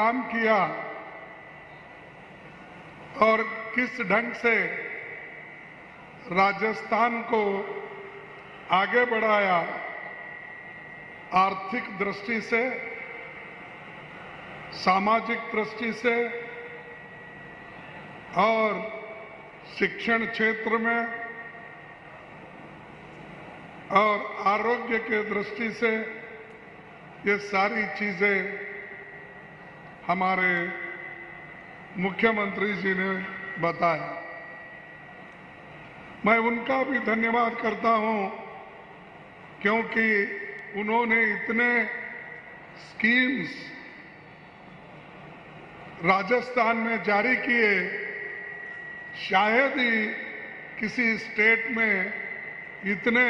काम किया और किस ढंग से राजस्थान को आगे बढ़ाया, आर्थिक दृष्टि से, सामाजिक दृष्टि से और शिक्षण क्षेत्र में और आरोग्य के दृष्टि से, ये सारी चीजें हमारे मुख्यमंत्री जी ने बताया। मैं उनका भी धन्यवाद करता हूं क्योंकि उन्होंने इतने स्कीम्स राजस्थान में जारी किए, शायद ही किसी स्टेट में इतने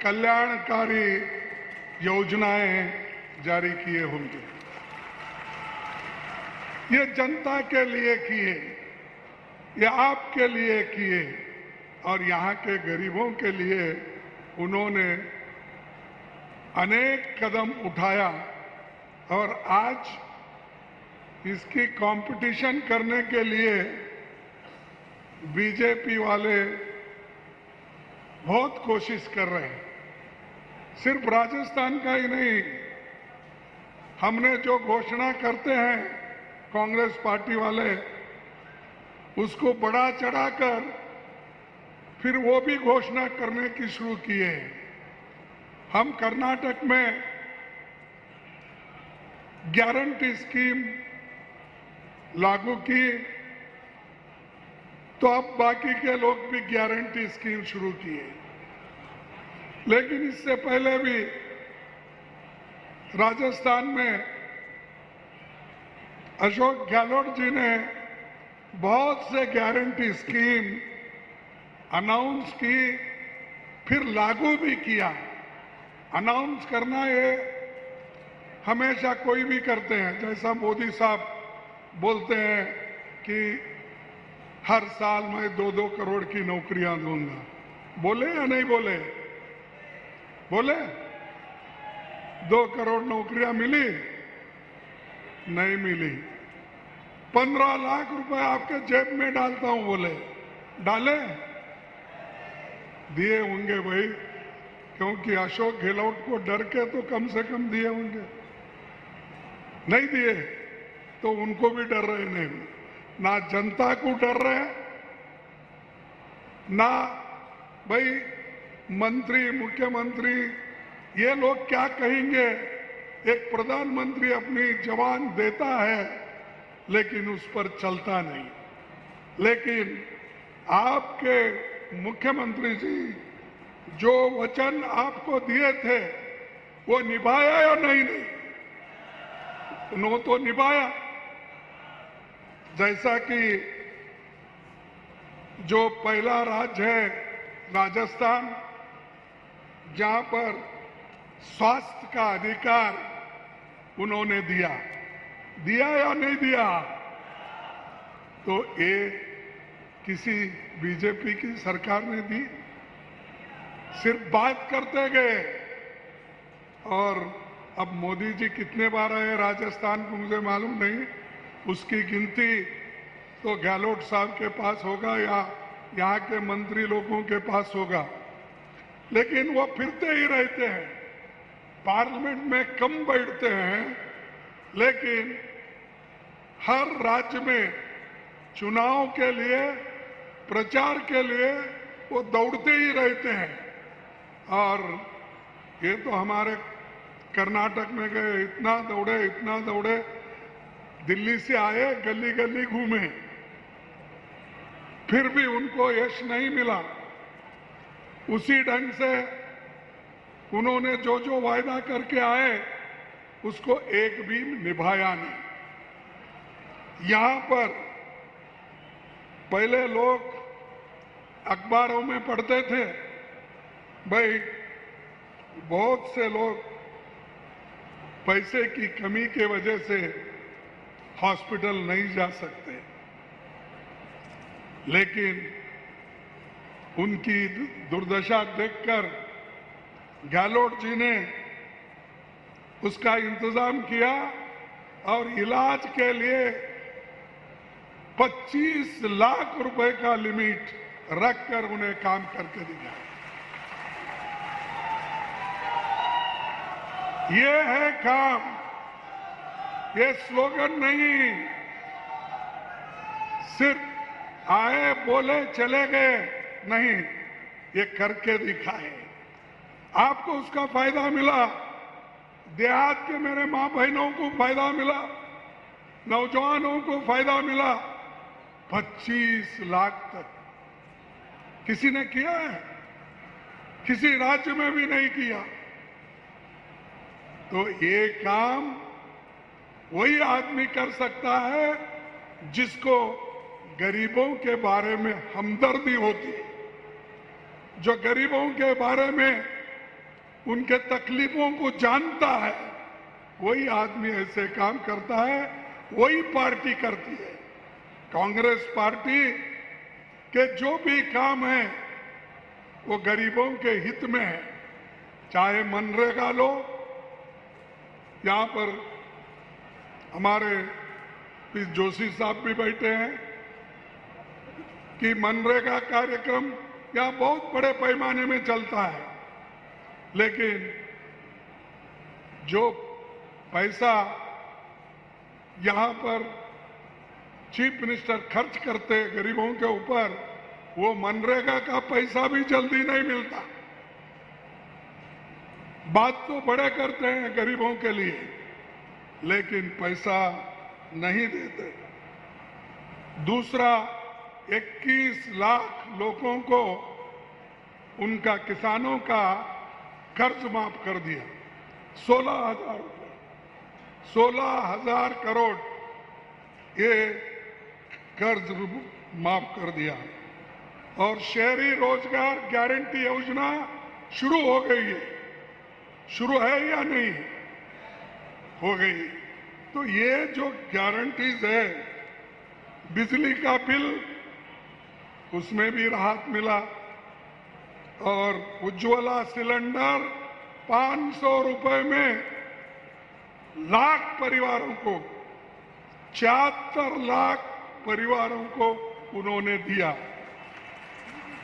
कल्याणकारी योजनाएं जारी किए होंगे। ये जनता के लिए किए, ये आपके लिए किए और यहाँ के गरीबों के लिए उन्होंने अनेक कदम उठाया और आज इसकी कंपटीशन करने के लिए बीजेपी वाले बहुत कोशिश कर रहे हैं। सिर्फ राजस्थान का ही नहीं, हमने जो घोषणा करते हैं कांग्रेस पार्टी वाले, उसको बढ़ा चढ़ाकर फिर वो भी घोषणा करने की शुरू किए। हम कर्नाटक में गारंटी स्कीम लागू की, तो अब बाकी के लोग भी गारंटी स्कीम शुरू किए। लेकिन इससे पहले भी राजस्थान में अशोक गहलोत जी ने बहुत से गारंटी स्कीम अनाउंस की, फिर लागू भी किया। अनाउंस करना ये हमेशा कोई भी करते हैं, जैसा मोदी साहब बोलते हैं कि हर साल मैं 2-2 करोड़ की नौकरियां दूंगा। बोले या नहीं बोले? बोले 2 करोड़ नौकरियां मिली? नहीं मिली। 15 लाख रुपए आपके जेब में डालता हूं, बोले। डाले? दिए होंगे भाई, क्योंकि अशोक गहलोत को डर के तो कम से कम दिए होंगे। नहीं दिए तो उनको भी डर रहे नहीं, ना जनता को डर रहे, ना भाई मंत्री, मुख्यमंत्री ये लोग क्या कहेंगे। एक प्रधानमंत्री अपनी जवान देता है लेकिन उस पर चलता नहीं। लेकिन आपके मुख्यमंत्री जी जो वचन आपको दिए थे वो निभाया या नहीं? उन्होंने तो निभाया। जैसा कि जो पहला राज्य है राजस्थान, जहां पर स्वास्थ्य का अधिकार उन्होंने दिया या नहीं दिया? तो ये किसी बीजेपी की सरकार ने दी? सिर्फ बात करते गए। और अब मोदी जी कितने बार आए राजस्थान को मुझे मालूम नहीं, उसकी गिनती तो गहलोत साहब के पास होगा या यहाँ के मंत्री लोगों के पास होगा। लेकिन वो फिरते ही रहते हैं, पार्लियामेंट में कम बैठते हैं, लेकिन हर राज्य में चुनाव के लिए, प्रचार के लिए वो दौड़ते ही रहते हैं। और ये तो हमारे कर्नाटक में गए, इतना दौड़े, दिल्ली से आए, गली गली घूमे, फिर भी उनको यश नहीं मिला। उसी ढंग से उन्होंने जो जो वायदा करके आए उसको एक भी निभाया नहीं। यहां पर पहले लोग अखबारों में पढ़ते थे, भाई बहुत से लोग पैसे की कमी के वजह से हॉस्पिटल नहीं जा सकते, लेकिन उनकी दुर्दशा देखकर गहलोत जी ने उसका इंतजाम किया और इलाज के लिए 25 लाख रुपए का लिमिट रखकर उन्हें काम करके दिखाया। ये है काम, ये स्लोगन नहीं, सिर्फ आए बोले चले गए नहीं, ये करके दिखाए। आपको उसका फायदा मिला, देहात के मेरे मां बहनों को फायदा मिला, नौजवानों को फायदा मिला। 25 लाख तक किसी ने किया है? किसी राज्य में भी नहीं किया। तो ये काम वही आदमी कर सकता है जिसको गरीबों के बारे में हमदर्दी होती है, जो गरीबों के बारे में उनके तकलीफों को जानता है। वही आदमी ऐसे काम करता है, वही पार्टी करती है। कांग्रेस पार्टी के जो भी काम है वो गरीबों के हित में है। चाहे मनरेगा लो, यहां पर हमारे पी जोशी साहब भी बैठे हैं कि मनरेगा कार्यक्रम यहां बहुत बड़े पैमाने में चलता है, लेकिन जो पैसा यहां पर चीफ मिनिस्टर खर्च करते गरीबों के ऊपर, वो मनरेगा का पैसा भी जल्दी नहीं मिलता। बात तो बड़े करते हैं गरीबों के लिए, लेकिन पैसा नहीं देते। दूसरा, 21 लाख लोगों को उनका किसानों का कर्ज माफ कर दिया। 16,000 रुपए, 16,000 करोड़ ये कर्ज माफ कर दिया। और शहरी रोजगार गारंटी योजना शुरू हो गई है। शुरू है या नहीं? हो गई। तो ये जो गारंटीज है, बिजली का बिल उसमें भी राहत मिला, और उज्ज्वला सिलेंडर 500 रुपए में लाख परिवारों को, 74 लाख परिवारों को उन्होंने दिया।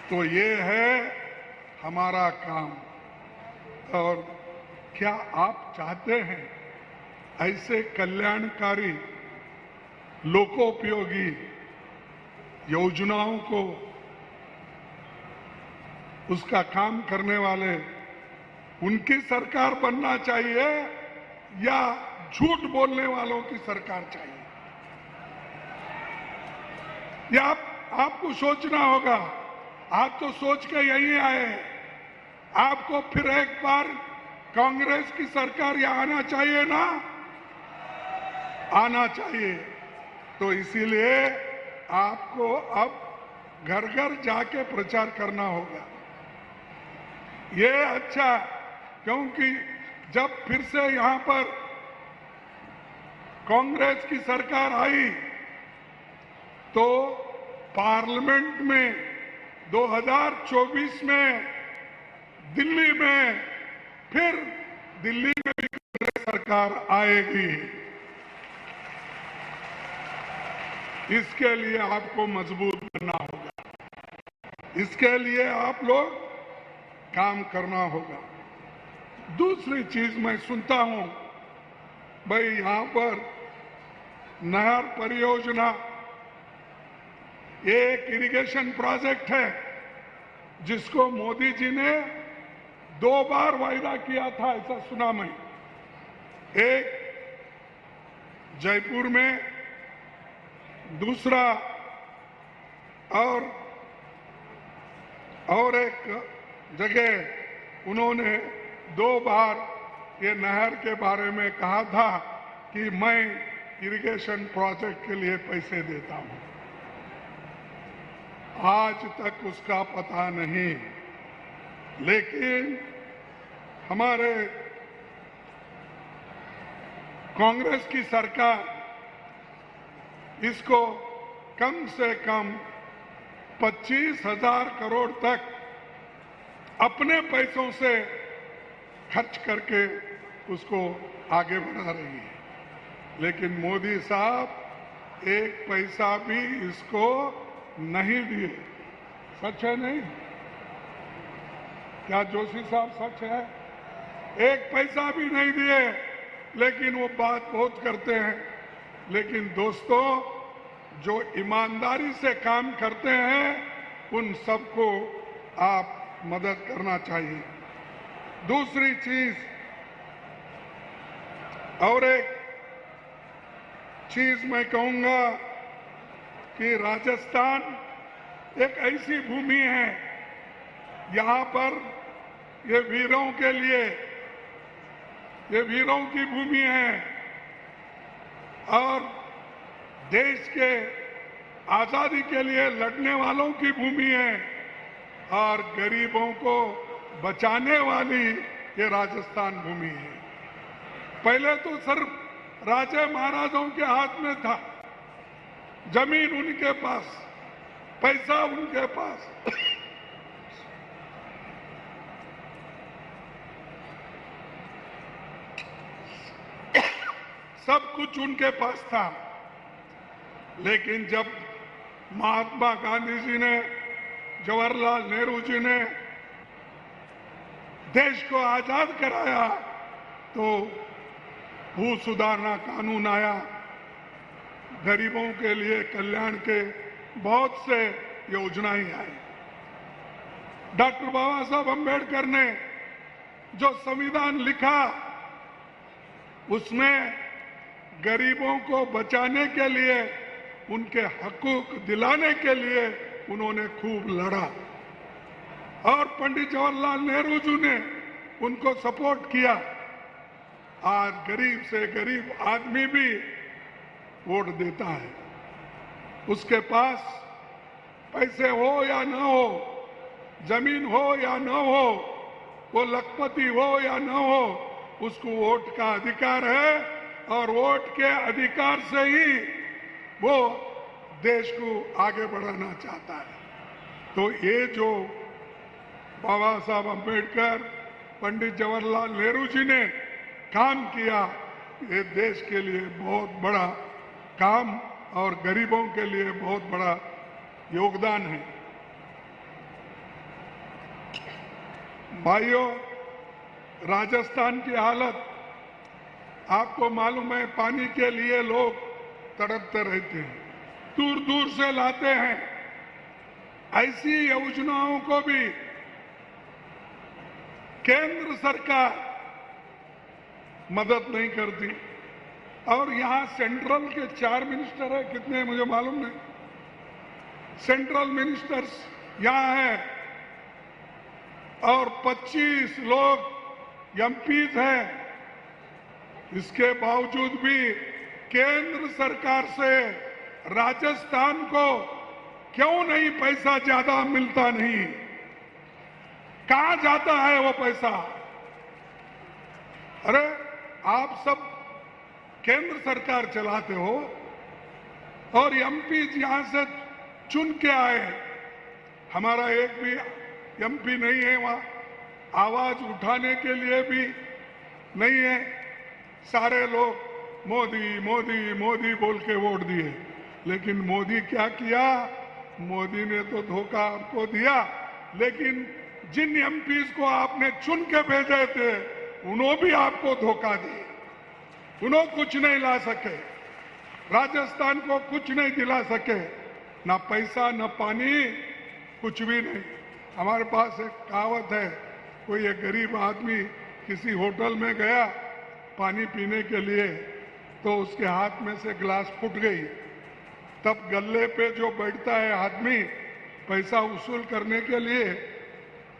तो ये है हमारा काम। और क्या आप चाहते हैं ऐसे कल्याणकारी लोकोपयोगी योजनाओं को, उसका काम करने वाले उनकी सरकार बनना चाहिए या झूठ बोलने वालों की सरकार चाहिए? या आपको सोचना होगा। आप तो सोच के यहीं आए हैं, आपको फिर एक बार कांग्रेस की सरकार यहाँ आना चाहिए ना? आना चाहिए। तो इसीलिए आपको अब घर घर जाके प्रचार करना होगा। ये अच्छा, क्योंकि जब फिर से यहां पर कांग्रेस की सरकार आई तो पार्लियामेंट में 2024 में दिल्ली में फिर दिल्ली में भी कांग्रेस सरकार आएगी। इसके लिए आपको मजबूत बनना होगा, इसके लिए आप लोग काम करना होगा। दूसरी चीज मैं सुनता हूं, भाई यहां पर नहर परियोजना एक इरिगेशन प्रोजेक्ट है जिसको मोदी जी ने 2 बार वायदा किया था, ऐसा सुना मैं। एक जयपुर में, दूसरा और एक जगह उन्होंने 2 बार ये नहर के बारे में कहा था कि मैं इरिगेशन प्रोजेक्ट के लिए पैसे देता हूं। आज तक उसका पता नहीं, लेकिन हमारे कांग्रेस की सरकार इसको कम से कम 25,000 करोड़ तक अपने पैसों से खर्च करके उसको आगे बढ़ा रही है। लेकिन मोदी साहब एक पैसा भी इसको नहीं दिए। सच है नहीं? क्या जोशी साहब सच है? एक पैसा भी नहीं दिए, लेकिन वो बात बहुत करते हैं। लेकिन दोस्तों, जो ईमानदारी से काम करते हैं उन सबको आप मदद करना चाहिए। दूसरी चीज, और एक चीज मैं कहूंगा कि राजस्थान एक ऐसी भूमि है, यहां पर ये वीरों के लिए, ये वीरों की भूमि है और देश के आजादी के लिए लड़ने वालों की भूमि है और गरीबों को बचाने वाली ये राजस्थान भूमि है। पहले तो सिर्फ राजे महाराजों के हाथ में था, जमीन उनके पास, पैसा उनके पास, सब कुछ उनके पास था। लेकिन जब महात्मा गांधी जी ने, जवाहरलाल नेहरू जी ने देश को आजाद कराया तो भू सुधारना कानून आया, गरीबों के लिए कल्याण के बहुत से योजनाएं आई। डॉक्टर बाबा साहब अम्बेडकर ने जो संविधान लिखा उसमें गरीबों को बचाने के लिए, उनके हकूक दिलाने के लिए उन्होंने खूब लड़ा और पंडित जवाहरलाल नेहरू जी ने उनको सपोर्ट किया। आज गरीब से गरीब आदमी भी वोट देता है, उसके पास पैसे हो या न हो, जमीन हो या न हो, वो लखपति हो या न हो, उसको वोट का अधिकार है और वोट के अधिकार से ही वो देश को आगे बढ़ाना चाहता है। तो ये जो बाबा साहब अम्बेडकर, पंडित जवाहरलाल नेहरू जी ने काम किया, ये देश के लिए बहुत बड़ा काम और गरीबों के लिए बहुत बड़ा योगदान है। भाइयों, राजस्थान की हालत आपको मालूम है, पानी के लिए लोग तड़पते रहते हैं, दूर दूर से लाते हैं। ऐसी योजनाओं को भी केंद्र सरकार मदद नहीं करती और यहां सेंट्रल के 4 मिनिस्टर है, कितने मुझे मालूम नहीं, सेंट्रल मिनिस्टर्स यहां है और 25 लोग एमपीज हैं। इसके बावजूद भी केंद्र सरकार से राजस्थान को क्यों नहीं पैसा ज्यादा मिलता? नहीं, कहां जाता है वो पैसा? अरे आप सब केंद्र सरकार चलाते हो और एमपी यहां से चुन के आए, हमारा एक भी एमपी नहीं है वहां, आवाज उठाने के लिए भी नहीं है। सारे लोग मोदी मोदी मोदी बोल के वोट दिए, लेकिन मोदी क्या किया? मोदी ने तो धोखा आपको दिया, लेकिन जिन एमपीज को आपने चुन के भेजे थे उन्होंने भी आपको धोखा दिया, उन्होंने कुछ नहीं ला सके, राजस्थान को कुछ नहीं दिला सके, ना पैसा ना पानी, कुछ भी नहीं। हमारे पास एक कहावत है, कोई एक गरीब आदमी किसी होटल में गया पानी पीने के लिए, तो उसके हाथ में से गिलास फूट गई। तब गल्ले पे जो बैठता है आदमी पैसा वसूल करने के लिए,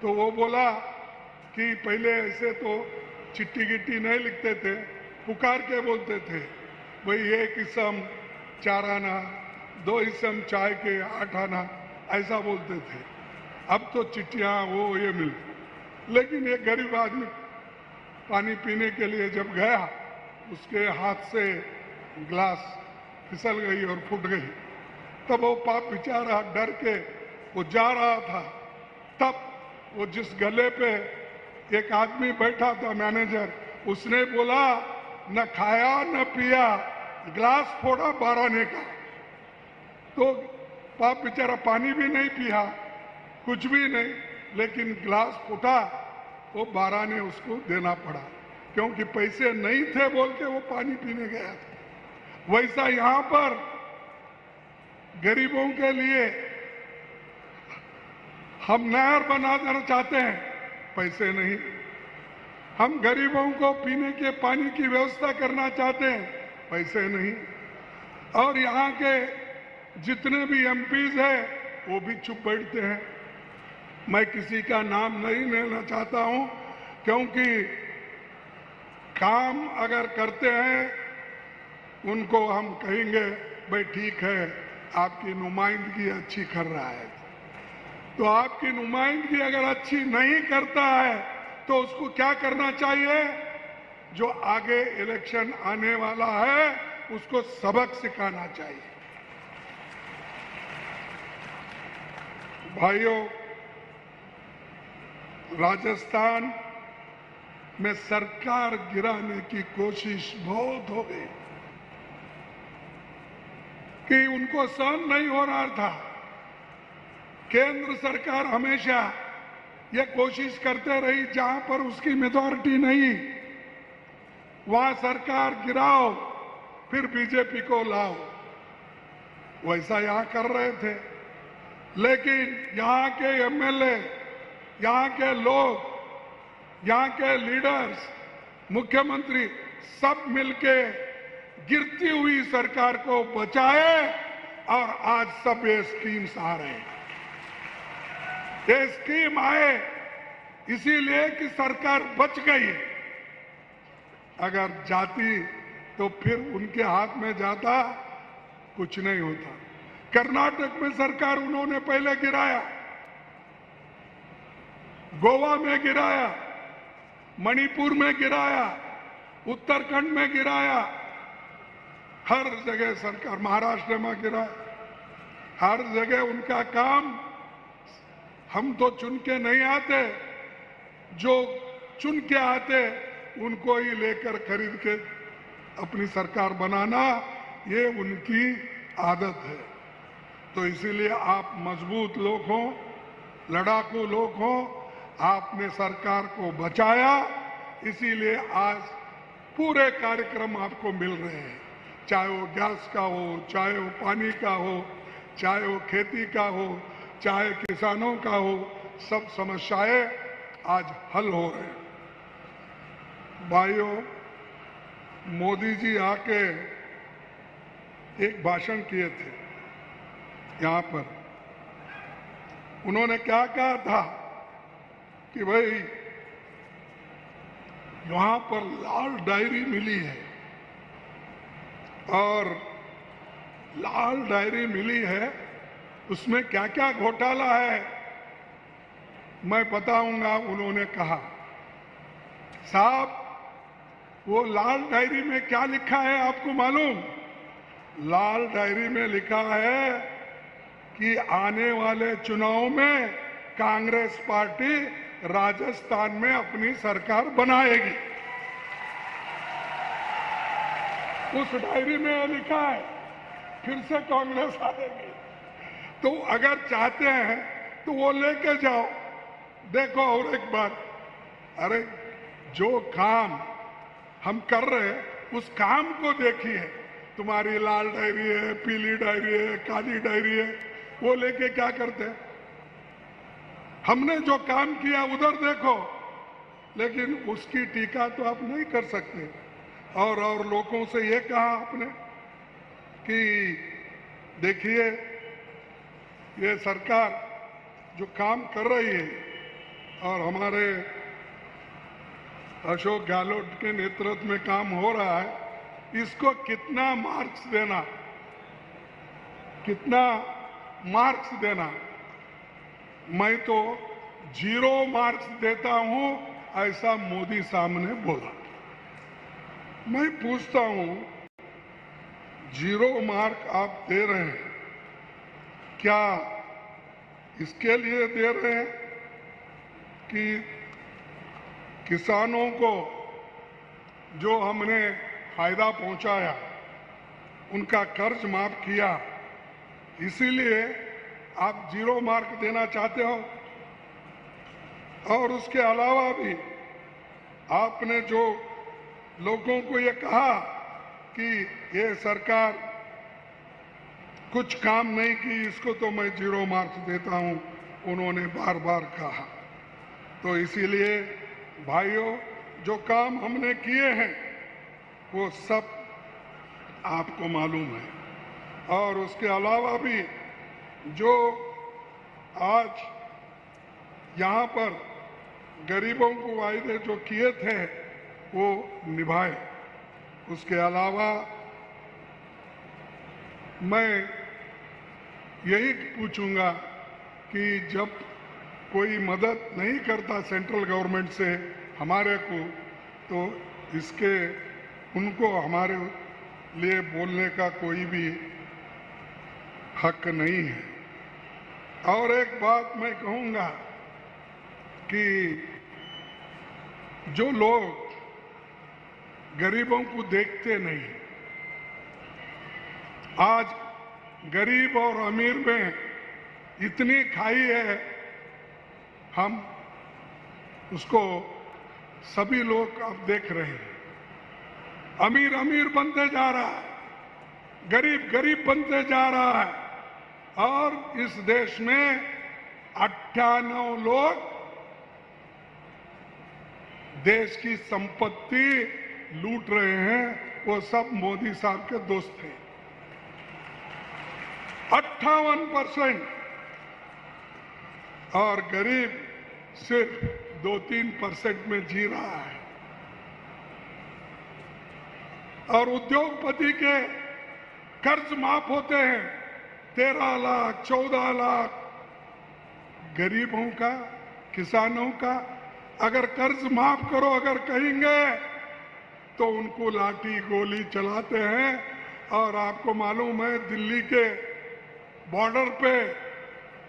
तो वो बोला कि पहले ऐसे तो चिट्ठी गिट्टी नहीं लिखते थे, पुकार के बोलते थे, भाई 1 इसम 4 आना, 2 इसम चाय के 8 आना, ऐसा बोलते थे। अब तो चिट्ठियां वो ये मिल, लेकिन एक गरीब आदमी पानी पीने के लिए जब गया, उसके हाथ से गिलास फिसल गई और फूट गई। तब वो पाप बेचारा डर के वो जा रहा था, तब वो जिस गले पे एक आदमी बैठा था मैनेजर, उसने बोला न खाया न पिया, ग्लास फोड़ा 12 ने का, तो बाप बेचारा पानी भी नहीं पिया, कुछ भी नहीं, लेकिन ग्लास फूटा, वो 12 ने उसको देना पड़ा, क्योंकि पैसे नहीं थे बोल के वो पानी पीने गया था। वैसा यहां पर गरीबों के लिए हम नहर बना देना चाहते हैं, पैसे नहीं। हम गरीबों को पीने के पानी की व्यवस्था करना चाहते हैं, पैसे नहीं। और यहाँ के जितने भी एमपीज हैं वो भी चुप बैठते हैं। मैं किसी का नाम नहीं लेना चाहता हूं, क्योंकि काम अगर करते हैं उनको हम कहेंगे भाई ठीक है, आपकी नुमाइंदगी अच्छी कर रहा है। तो आपकी नुमाइंदगी अगर अच्छी नहीं करता है तो उसको क्या करना चाहिए? जो आगे इलेक्शन आने वाला है उसको सबक सिखाना चाहिए। भाइयों, राजस्थान में सरकार गिराने की कोशिश बहुत हो गई कि उनको सहन नहीं हो रहा था। केंद्र सरकार हमेशा ये कोशिश करते रही, जहां पर उसकी मेजॉरिटी नहीं वहां सरकार गिराओ, फिर बीजेपी को लाओ। वैसा यहां कर रहे थे, लेकिन यहां के एमएलए, यहां के लोग, यहां के लीडर्स, मुख्यमंत्री सब मिलके गिरती हुई सरकार को बचाए और आज सब ये स्कीम्स आ रहे हैं। ये स्कीम आए इसीलिए कि सरकार बच गई। अगर जाती तो फिर उनके हाथ में जाता, कुछ नहीं होता। कर्नाटक में सरकार उन्होंने पहले गिराया, गोवा में गिराया, मणिपुर में गिराया, उत्तराखंड में गिराया, हर जगह सरकार, महाराष्ट्र में गिराया, हर जगह उनका काम। हम तो चुन के नहीं आते, जो चुन के आते उनको ही लेकर खरीद के अपनी सरकार बनाना, ये उनकी आदत है। तो इसीलिए आप मजबूत लोग हो, लड़ाकू लोग हो, आपने सरकार को बचाया, इसीलिए आज पूरे कार्यक्रम आपको मिल रहे हैं। चाहे वो गैस का हो, चाहे वो पानी का हो, चाहे वो खेती का हो, चाहे किसानों का हो, सब समस्याएं आज हल हो रहे हैं। भाइयों, मोदी जी आके एक भाषण किए थे यहां पर। उन्होंने क्या कहा था कि भाई यहां पर लाल डायरी मिली है, और लाल डायरी मिली है, उसमें क्या क्या घोटाला है मैं बताऊंगा। उन्होंने कहा, साहब वो लाल डायरी में क्या लिखा है आपको मालूम? लाल डायरी में लिखा है कि आने वाले चुनाव में कांग्रेस पार्टी राजस्थान में अपनी सरकार बनाएगी। उस डायरी में लिखा है फिर से कांग्रेस आएगी। तो अगर चाहते हैं तो वो लेके जाओ, देखो। और एक बात, अरे जो काम हम कर रहे हैं उस काम को देखिए। तुम्हारी लाल डायरी है, पीली डायरी है, काली डायरी है, वो लेके क्या करते हैं? हमने जो काम किया उधर देखो, लेकिन उसकी टीका तो आप नहीं कर सकते। और लोगों से ये कहा आपने कि देखिए ये सरकार जो काम कर रही है और हमारे अशोक गहलोत के नेतृत्व में काम हो रहा है, इसको कितना मार्क्स देना, कितना मार्क्स देना? मैं तो 0 मार्क्स देता हूं, ऐसा मोदी साहब ने बोला। मैं पूछता हूं, 0 मार्क आप दे रहे हैं, क्या इसके लिए दे रहे हैं कि किसानों को जो हमने फायदा पहुंचाया उनका कर्ज माफ किया, इसीलिए आप 0 मार्क देना चाहते हो। और उसके अलावा भी आपने जो लोगों को ये कहा कि ये सरकार कुछ काम नहीं की, इसको तो मैं 0 मार्क्स देता हूं, उन्होंने बार बार कहा। तो इसीलिए भाइयों, जो काम हमने किए हैं वो सब आपको मालूम है। और उसके अलावा भी जो आज यहाँ पर गरीबों को वायदे जो किए थे वो निभाए। उसके अलावा मैं यही पूछूंगा कि जब कोई मदद नहीं करता सेंट्रल गवर्नमेंट से हमारे को, तो इसके उनको हमारे लिए बोलने का कोई भी हक नहीं है। और एक बात मैं कहूंगा कि जो लोग गरीबों को देखते नहीं, आज गरीब और अमीर में इतनी खाई है, हम उसको सभी लोग अब देख रहे हैं। अमीर अमीर बनते जा रहा है, गरीब गरीब बनते जा रहा है, और इस देश में 98 लोग देश की संपत्ति लूट रहे हैं, वो सब मोदी साहब के दोस्त थे। 58%, और गरीब सिर्फ 2-3% में जी रहा है। और उद्योगपति के कर्ज माफ होते हैं 13 लाख 14 लाख, गरीबों का, किसानों का अगर कर्ज माफ करो अगर कहेंगे तो उनको लाठी गोली चलाते हैं। और आपको मालूम है दिल्ली के बॉर्डर पे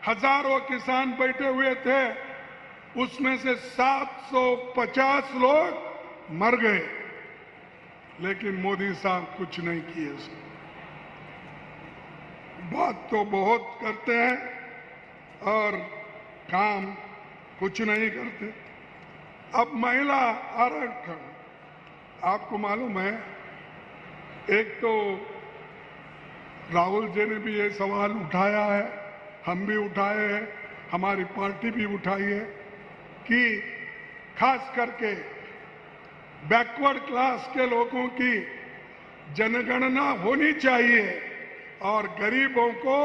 हजारों किसान बैठे हुए थे, उसमें से 750 लोग मर गए, लेकिन मोदी साहब कुछ नहीं किए। बात तो बहुत करते हैं और काम कुछ नहीं करते। अब महिला आरक्षण, आपको मालूम है, एक तो राहुल जी ने भी ये सवाल उठाया है, हम भी उठाए हैं, हमारी पार्टी भी उठाई है कि खास करके बैकवर्ड क्लास के लोगों की जनगणना होनी चाहिए और गरीबों को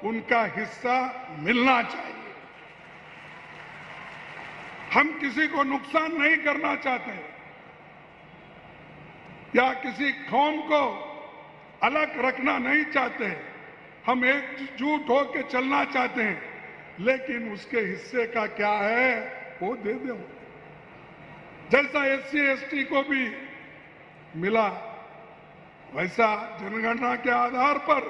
उनका हिस्सा मिलना चाहिए। हम किसी को नुकसान नहीं करना चाहते या किसी कौम को अलग रखना नहीं चाहते, हम एकजुट होकर चलना चाहते हैं, लेकिन उसके हिस्से का क्या है वो दे दो। जैसा SC ST को भी मिला वैसा जनगणना के आधार पर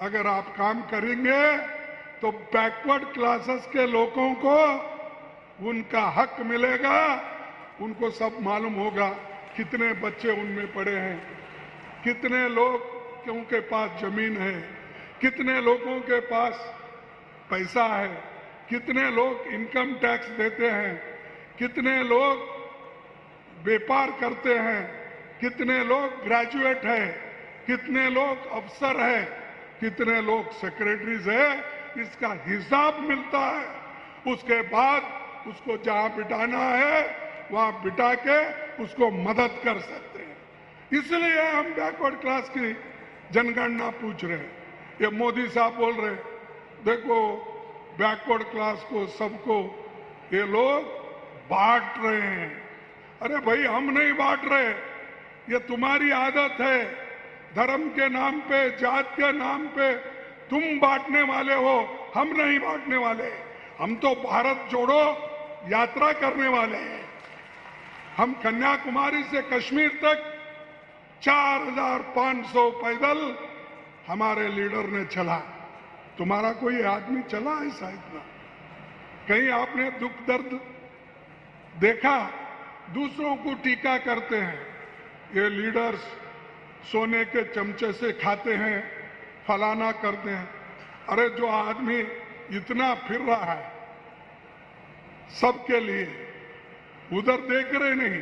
अगर आप काम करेंगे तो बैकवर्ड क्लासेस के लोगों को उनका हक मिलेगा। उनको सब मालूम होगा कितने बच्चे उनमें पड़े हैं, कितने लोग के पास जमीन है, कितने लोगों के पास पैसा है, कितने लोग इनकम टैक्स देते हैं, कितने लोग व्यापार करते हैं, कितने लोग ग्रेजुएट है, कितने लोग अफसर है, कितने लोग सेक्रेटरीज है, इसका हिसाब मिलता है। उसके बाद उसको जहां बिठाना है वहां बिठा के उसको मदद कर सकते हैं। इसलिए हम बैकवर्ड क्लास की जनगणना पूछ रहे हैं। ये मोदी साहब बोल रहे हैं, देखो बैकवर्ड क्लास को सबको ये लोग बांट रहे हैं। अरे भाई, हम नहीं बांट रहे, ये तुम्हारी आदत है। धर्म के नाम पे, जात के नाम पे तुम बांटने वाले हो, हम नहीं बांटने वाले। हम तो भारत जोड़ो यात्रा करने वाले हैं। हम कन्याकुमारी से कश्मीर तक 4500 पैदल हमारे लीडर ने चला। तुम्हारा कोई आदमी चला ऐसा इतना? कहीं आपने दुख दर्द देखा? दूसरों को टीका करते हैं। ये लीडर्स सोने के चमचे से खाते हैं, फलाना करते हैं। अरे जो आदमी इतना फिर रहा है सबके लिए, उधर देख रहे नहीं,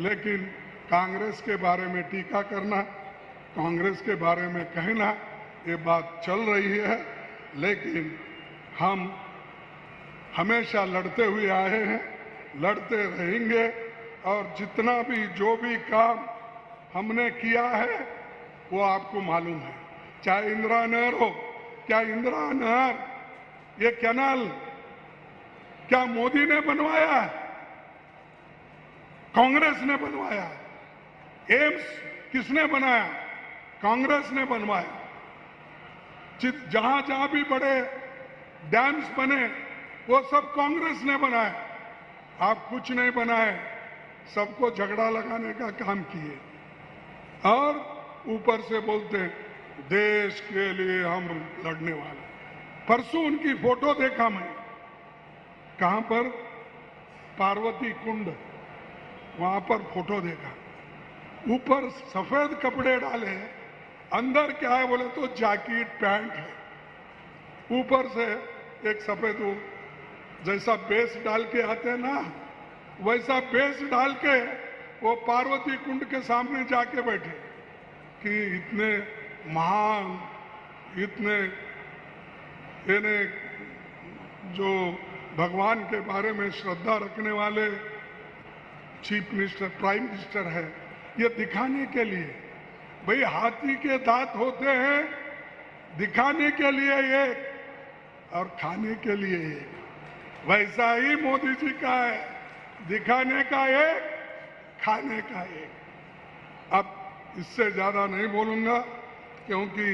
लेकिन कांग्रेस के बारे में टीका करना, कांग्रेस के बारे में कहना, ये बात चल रही है। लेकिन हम हमेशा लड़ते हुए आए हैं, लड़ते रहेंगे, और जितना भी जो भी काम हमने किया है वो आपको मालूम है। चाहे इंदिरा नहर हो, क्या इंदिरा नहर ये कैनाल क्या मोदी ने बनवाया है? कांग्रेस ने बनवाया है। एम्स किसने बनाया? कांग्रेस ने बनवाया। जहां जहां भी बड़े डैम्स बने वो सब कांग्रेस ने बनाए। आप कुछ नहीं बनाए, सबको झगड़ा लगाने का काम किए, और ऊपर से बोलते देश के लिए हम लड़ने वाले। परसों उनकी फोटो देखा मैं, कहां पर? पार्वती कुंड, वहां पर फोटो देखा। ऊपर सफेद कपड़े डाले, अंदर क्या है बोले तो जैकेट पैंट है, ऊपर से एक सफेद वो जैसा बेस डाल के आते हैं ना, वैसा बेस डाल के वो पार्वती कुंड के सामने जाके बैठे कि इतने महान, इतने यानी जो भगवान के बारे में श्रद्धा रखने वाले चीफ मिनिस्टर, प्राइम मिनिस्टर है, ये दिखाने के लिए। भाई हाथी के दांत होते हैं दिखाने के लिए एक और खाने के लिए एक, वैसा ही मोदी जी का है, दिखाने का एक, खाने का एक। अब इससे ज्यादा नहीं बोलूंगा, क्योंकि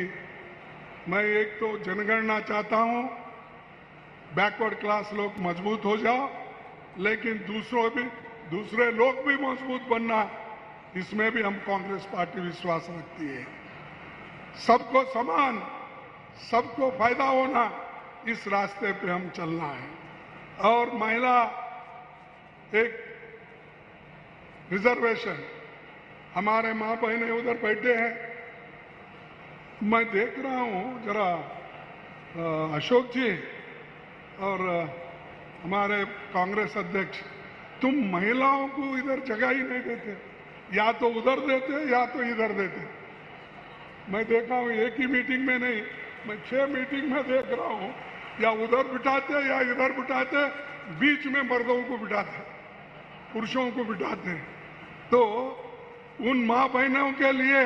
मैं एक तो जनगणना चाहता हूं, बैकवर्ड क्लास लोग मजबूत हो जाओ, लेकिन दूसरे लोग भी मजबूत बनना, इसमें भी हम कांग्रेस पार्टी विश्वास रखती है। सबको समान, सबको फायदा होना, इस रास्ते पे हम चलना है। और महिला एक रिजर्वेशन, हमारे मां बहनें उधर बैठे हैं, मैं देख रहा हूं जरा अशोक जी और हमारे कांग्रेस अध्यक्ष, तुम महिलाओं को इधर जगह ही नहीं देते, या तो उधर देते या तो इधर देते। मैं देखा हूं एक ही मीटिंग में नहीं, मैं 6 मीटिंग में देख रहा हूं, या उधर बिठाते या इधर बिठाते, बीच में मर्दों को बिठाते, पुरुषों को बिठाते हैं। तो उन मां बहनों के लिए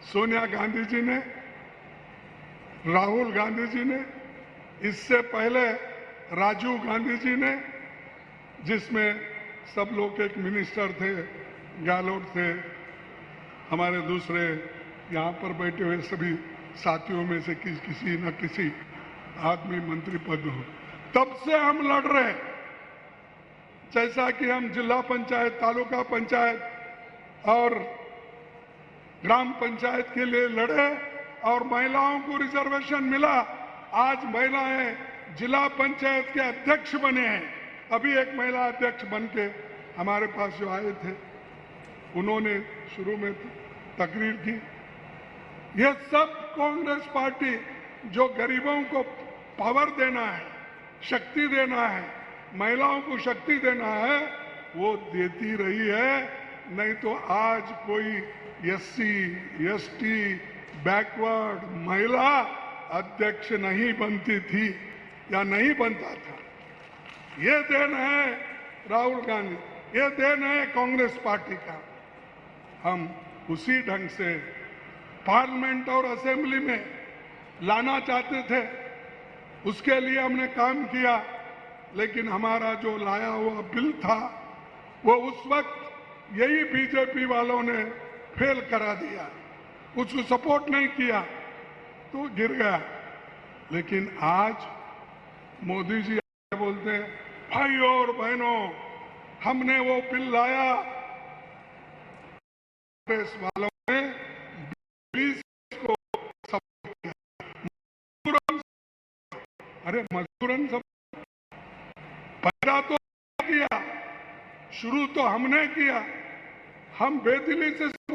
सोनिया गांधी जी ने, राहुल गांधी जी ने, इससे पहले राजीव गांधी जी ने, जिसमें सब लोग एक मिनिस्टर थे, गहलोत थे, हमारे दूसरे यहाँ पर बैठे हुए सभी साथियों में से किसी न किसी आदमी मंत्री पद हो। तब से हम लड़ रहे हैं, जैसा कि हम जिला पंचायत, तालुका पंचायत और ग्राम पंचायत के लिए लड़े और महिलाओं को रिजर्वेशन मिला। आज महिलाएं जिला पंचायत के अध्यक्ष बने हैं। अभी एक महिला अध्यक्ष बन के हमारे पास जो आए थे, उन्होंने शुरू में तकरीर की। ये सब कांग्रेस पार्टी जो गरीबों को पावर देना है, शक्ति देना है, महिलाओं को शक्ति देना है, वो देती रही है। नहीं तो आज कोई SC, ST, बैकवर्ड महिला अध्यक्ष नहीं बनती थी या नहीं बनता था। ये देन है राहुल गांधी, ये देन है कांग्रेस पार्टी का। हम उसी ढंग से पार्लियामेंट और असेंबली में लाना चाहते थे, उसके लिए हमने काम किया, लेकिन हमारा जो लाया हुआ बिल था वो उस वक्त यही बीजेपी वालों ने फेल करा दिया, उसको सपोर्ट नहीं किया तो गिर गया। लेकिन आज मोदी जी बोलते हैं, भाइयों और बहनों, हमने वो बिल लाया, कांग्रेस वालों ने 20 को सपोर्ट किया। अरे मजदूरन सब पैदा तो किया, शुरू तो हमने किया, हम बेदिली से सपोर्ट